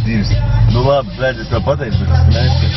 divas. Nu labi, blēd, es tev pateicu, bet es neesmu.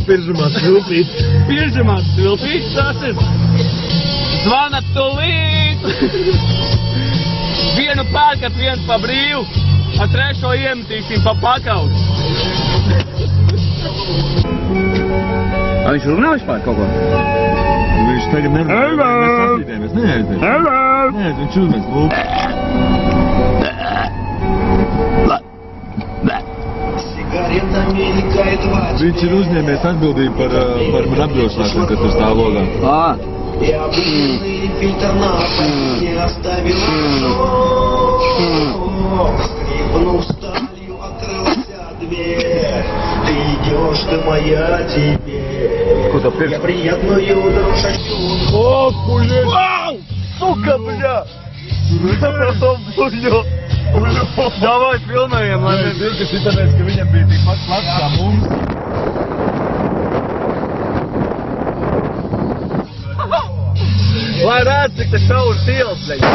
Pirmā stulpīt. Pirmā stulpīt, tas ir. Zvana tūlīt. Vienu pērkat, viens pa brīvu. Ar trešo iemetīsim pa pakaut. Viņš runā vispār kaut ko? Viņš tagad nerunā. Mēs sasītējamies. Neaizies. Neaizies, viņš uzmēs lūk. Viņš ir uzņēmies atbildību par man apdrošināšanu, kas tur stāv logā. Ko tā pirks? O, puļiet! Suka, bļā! Puļo! Davai filmējam, lai mēs zinu, ka šitāpēc, ka viņam bija tik pats plats kā mums. Lai rādz, cik te šaurs ielas, leģi.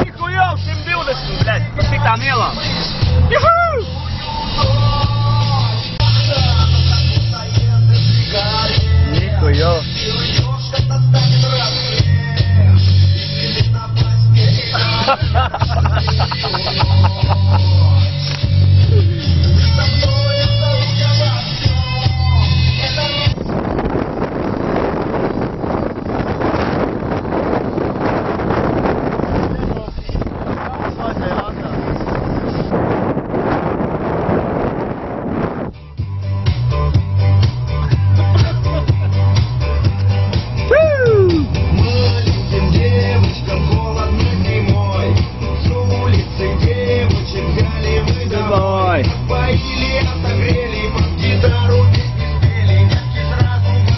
Niku jau 120, leģi, pa šitām ielām. Juhu! Niku jau.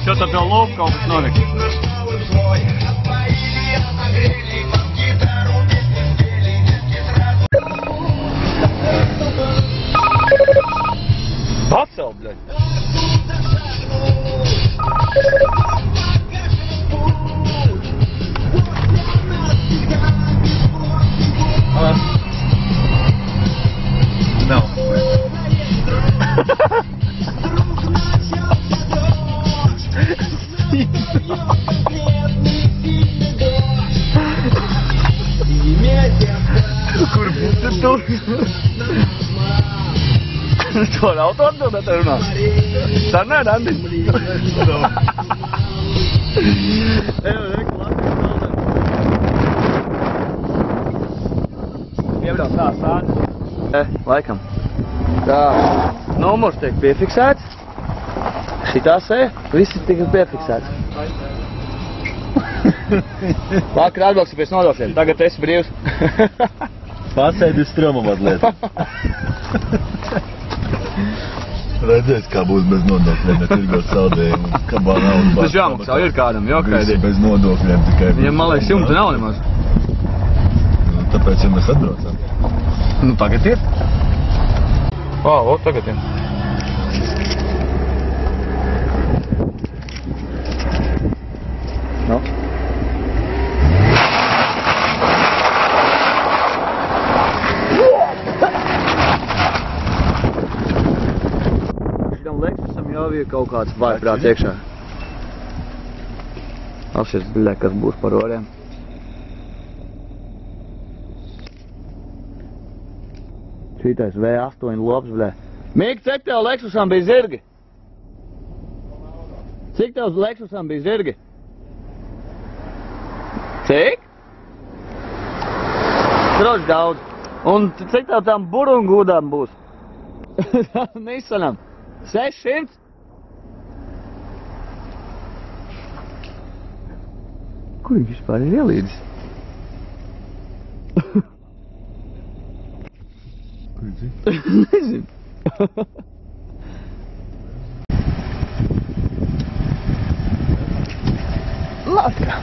Что-то для ловко установить. Пацел, блядь. No. Kur būtu tur? To nav to atbildēt runā. Tā nē, Randi. Piebrauc tā sāni. Laikam. Tā. Numurs tiek piefiksēts. Šitā sē, visi tika piefiksēts. Vakar atbrauksim pēc nodokļiem, tagad esi brīvs. Pasēdi uz stromu mazliet. Redzēs, kā būs bez nodokļiem, ja tirgos saldējumu, kabā nav un Tas jāmaksā ir kādam, jokaidī. Visi bez nodokļiem tikai. Viņam, man liekas, jumta nav nemaz. Tāpēc, ja mēs atbraucam. Nu, tagad ir. O, tagad ir. No. Šitam Lexusam jau ir kaut kāds vājprāts iekšā. Apšies, kas būs par oriem. Šitais V8 lops, blē. Mīgi, cik tev Lexusam bija zirgi? Cik tev Lexusam bija zirgi? Cik? Droši daudz. Un cik tev tam burungūdām būs? Nisanam. 600? Kur viņš vispār ir ielīdis? Kur ir? Nezinu. Laka.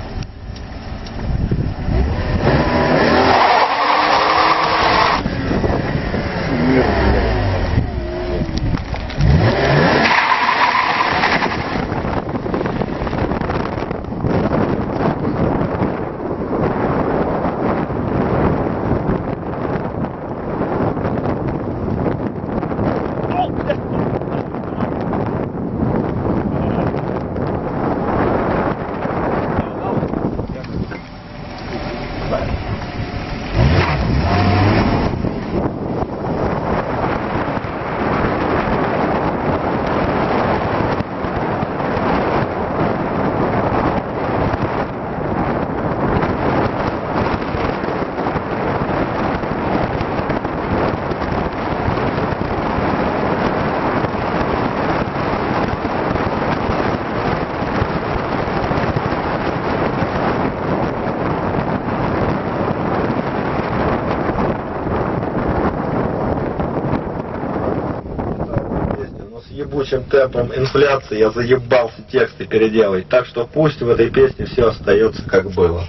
Ебучим темпом инфляции я заебался тексты переделать, так что пусть в этой песне все остается как было.